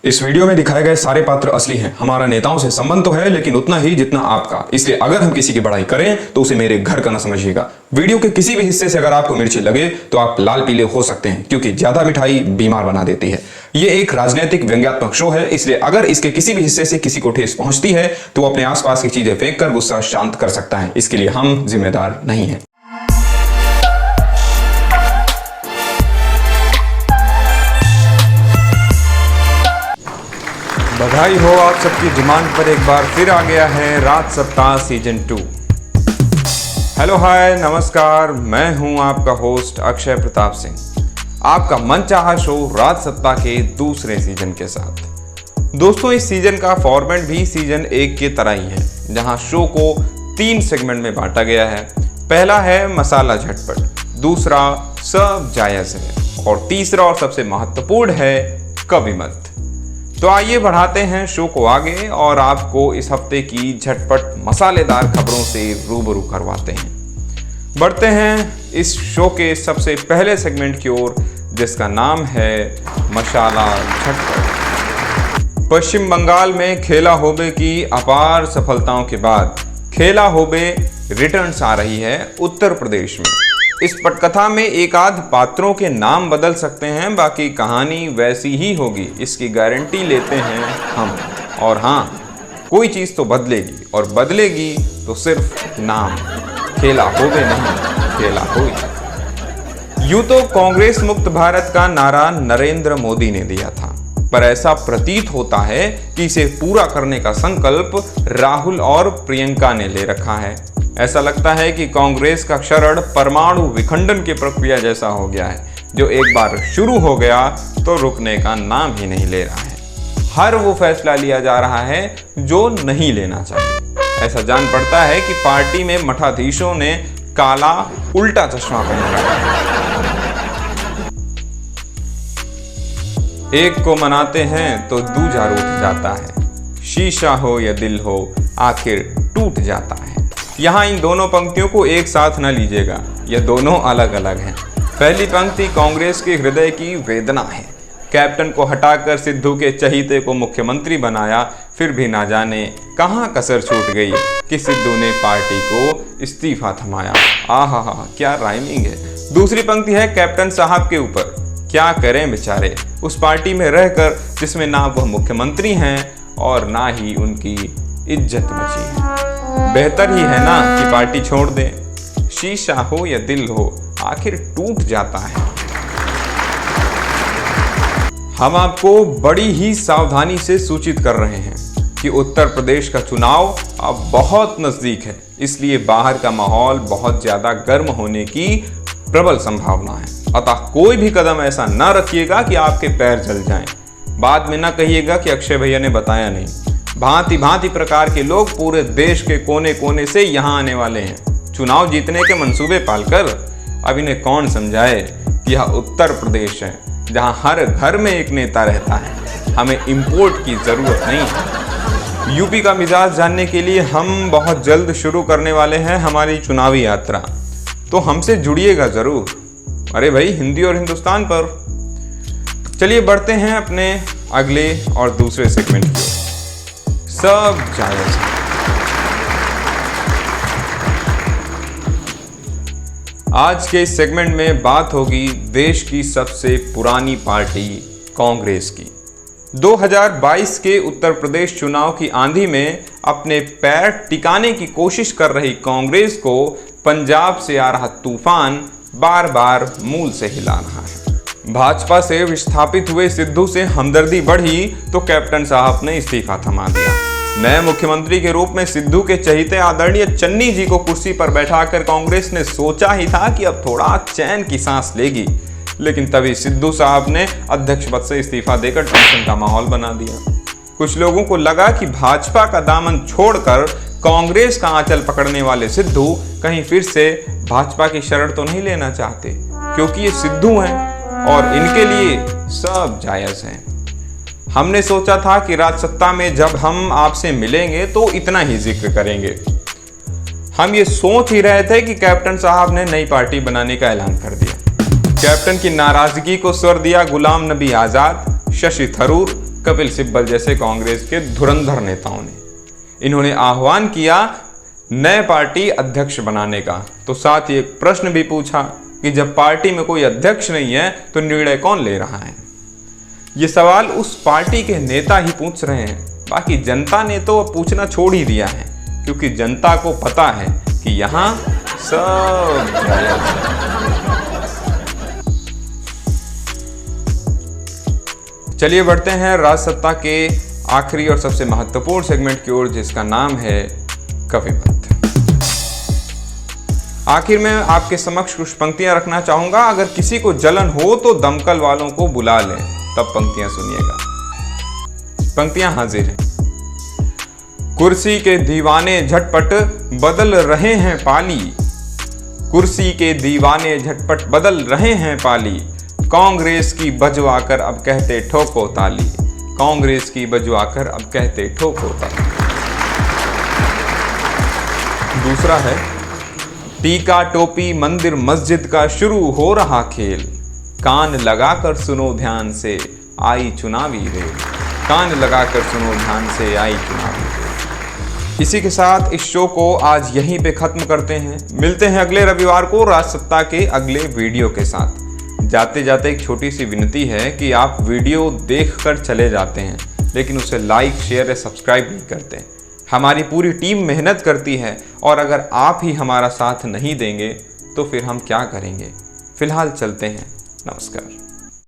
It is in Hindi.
इस वीडियो में दिखाए गए सारे पात्र असली हैं। हमारा नेताओं से संबंध तो है, लेकिन उतना ही जितना आपका। इसलिए अगर हम किसी की बड़ाई करें तो उसे मेरे घर का न समझिएगा। वीडियो के किसी भी हिस्से से अगर आपको मिर्ची लगे तो आप लाल पीले हो सकते हैं, क्योंकि ज्यादा मिठाई बीमार बना देती है। ये एक राजनीतिक व्यंग्यात्मक शो है, इसलिए अगर इसके किसी भी हिस्से से किसी को ठेस पहुंचती है तो वो अपने आसपास की चीजें फेंक कर गुस्सा शांत कर सकता है। इसके लिए हम जिम्मेदार नहीं है। बधाई हो, आप सबकी डिमांड पर एक बार फिर आ गया है राज सत्ता सीजन 2। हेलो हाय नमस्कार, मैं हूं आपका होस्ट अक्षय प्रताप सिंह, आपका मनचाहा शो राज सत्ता के दूसरे सीजन के साथ। दोस्तों, इस सीजन का फॉर्मेट भी सीजन 1 के तरह ही है, जहां शो को 3 सेगमेंट में बांटा गया है। पहला है मसाला झटपट, दूसरा सब जायज है और तीसरा और सबसे महत्वपूर्ण है कभी मत। तो आइए बढ़ाते हैं शो को आगे और आपको इस हफ्ते की झटपट मसालेदार खबरों से रूबरू करवाते हैं। बढ़ते हैं इस शो के सबसे पहले सेगमेंट की ओर, जिसका नाम है मसाला झटपट। पश्चिम बंगाल में खेला होबे की अपार सफलताओं के बाद खेला होबे रिटर्न्स आ रही है उत्तर प्रदेश में। इस पटकथा में एक आध पात्रों के नाम बदल सकते हैं, बाकी कहानी वैसी ही होगी, इसकी गारंटी लेते हैं हम। और हाँ, कोई चीज़ तो बदलेगी, और बदलेगी तो सिर्फ नाम। खेला होबे नहीं, खेला होई। यूं तो कांग्रेस मुक्त भारत का नारा नरेंद्र मोदी ने दिया था, पर ऐसा प्रतीत होता है कि इसे पूरा करने का संकल्प राहुल और प्रियंका ने ले रखा है। ऐसा लगता है कि कांग्रेस का शरण परमाणु विखंडन की प्रक्रिया जैसा हो गया है, जो एक बार शुरू हो गया तो रुकने का नाम ही नहीं ले रहा है। हर वो फैसला लिया जा रहा है जो नहीं लेना चाहिए। ऐसा जान पड़ता है कि पार्टी में मठाधीशों ने काला उल्टा चश्मा पहन रखा है। एक को मनाते हैं तो दूजा रूठ जाता है। शीशा हो या दिल हो, आखिर टूट जाता है। यहाँ इन दोनों पंक्तियों को एक साथ न लीजिएगा, ये दोनों अलग अलग हैं। पहली पंक्ति कांग्रेस के हृदय की वेदना है। कैप्टन को हटाकर सिद्धू के चहीते को मुख्यमंत्री बनाया, फिर भी ना जाने कहाँ कसर छूट गई कि सिद्धू ने पार्टी को इस्तीफा थमाया। आहा, क्या राइमिंग है। दूसरी पंक्ति है कैप्टन साहब के ऊपर। क्या करें बेचारे, उस पार्टी में रहकर जिसमें ना वह मुख्यमंत्री हैं और ना ही उनकी इज्जत बची है। बेहतर ही है ना कि पार्टी छोड़ दें। शीशा हो या दिल हो, आखिर टूट जाता है। हम आपको बड़ी ही सावधानी से सूचित कर रहे हैं कि उत्तर प्रदेश का चुनाव अब बहुत नजदीक है, इसलिए बाहर का माहौल बहुत ज्यादा गर्म होने की प्रबल संभावना है। अतः कोई भी कदम ऐसा न रखिएगा कि आपके पैर जल जाएं। बाद में न कहिएगा कि अक्षय भैया ने बताया नहीं। भांति भांति प्रकार के लोग पूरे देश के कोने कोने से यहाँ आने वाले हैं चुनाव जीतने के मंसूबे पालकर। अब इन्हें कौन समझाए कि यह उत्तर प्रदेश है, जहाँ हर घर में एक नेता रहता है। हमें इंपोर्ट की जरूरत नहीं है। यूपी का मिजाज जानने के लिए हम बहुत जल्द शुरू करने वाले हैं हमारी चुनावी यात्रा, तो हमसे जुड़िएगा जरूर। अरे भाई, हिंदी और हिंदुस्तान पर। चलिए बढ़ते हैं अपने अगले और दूसरे सेगमेंट की ओर, सब जायज है। आज के इस सेगमेंट में बात होगी देश की सबसे पुरानी पार्टी कांग्रेस की। 2022 के उत्तर प्रदेश चुनाव की आंधी में अपने पैर टिकाने की कोशिश कर रही कांग्रेस को पंजाब से आ रहा तूफान बार बार मूल से हिला रहा है। भाजपा से विस्थापित हुए सिद्धू से हमदर्दी बढ़ी तो कैप्टन साहब ने इस्तीफा थमा दिया। नए मुख्यमंत्री के रूप में सिद्धू के चहीते आदरणीय चन्नी जी को कुर्सी पर बैठाकर कांग्रेस ने सोचा ही था कि अब थोड़ा चैन की सांस लेगी, लेकिन तभी सिद्धू साहब ने अध्यक्ष पद से इस्तीफा देकर टेंशन का माहौल बना दिया। कुछ लोगों को लगा कि भाजपा का दामन छोड़कर कांग्रेस का आंचल पकड़ने वाले सिद्धू कहीं फिर से भाजपा की शरण तो नहीं लेना चाहते, क्योंकि ये सिद्धू हैं और इनके लिए सब जायज है। हमने सोचा था कि राज सत्ता में जब हम आपसे मिलेंगे तो इतना ही जिक्र करेंगे। हम ये सोच ही रहे थे कि कैप्टन साहब ने नई पार्टी बनाने का ऐलान कर दिया। कैप्टन की नाराजगी को स्वर दिया गुलाम नबी आजाद, शशि थरूर, कपिल सिब्बल जैसे कांग्रेस के धुरंधर नेताओं ने। इन्होंने आह्वान किया नए पार्टी अध्यक्ष बनाने का, तो साथ ही एक प्रश्न भी पूछा कि जब पार्टी में कोई अध्यक्ष नहीं है तो निर्णय कौन ले रहा है। ये सवाल उस पार्टी के नेता ही पूछ रहे हैं, बाकी जनता ने तो अब पूछना छोड़ ही दिया है, क्योंकि जनता को पता है कि यहाँ सब जायज है। चलिए बढ़ते हैं राजसत्ता के आखिरी और सबसे महत्वपूर्ण सेगमेंट की ओर, जिसका नाम है कविपथ। आखिर में आपके समक्ष कुछ पंक्तियां रखना चाहूंगा। अगर किसी को जलन हो तो दमकल वालों को बुला लें, तब पंक्तियां सुनिएगा। पंक्तियां हाजिर हैं। कुर्सी के दीवाने झटपट बदल रहे हैं पाली, कुर्सी के दीवाने झटपट बदल रहे हैं पाली, कांग्रेस की बजवाकर अब कहते ठोको ताली, कांग्रेस की बजवाकर अब कहते ठोको ताली। दूसरा है टीका टोपी मंदिर मस्जिद का शुरू हो रहा खेल, कान लगाकर सुनो ध्यान से आई चुनावी रेल, कान लगाकर सुनो ध्यान से आई चुनावी रेल। इसी के साथ इस शो को आज यहीं पे खत्म करते हैं। मिलते हैं अगले रविवार को राजसत्ता के अगले वीडियो के साथ। जाते जाते एक छोटी सी विनती है कि आप वीडियो देखकर चले जाते हैं, लेकिन उसे लाइक शेयर या सब्सक्राइब नहीं करते। हमारी पूरी टीम मेहनत करती है, और अगर आप ही हमारा साथ नहीं देंगे तो फिर हम क्या करेंगे। फिलहाल चलते हैं। नमस्कार।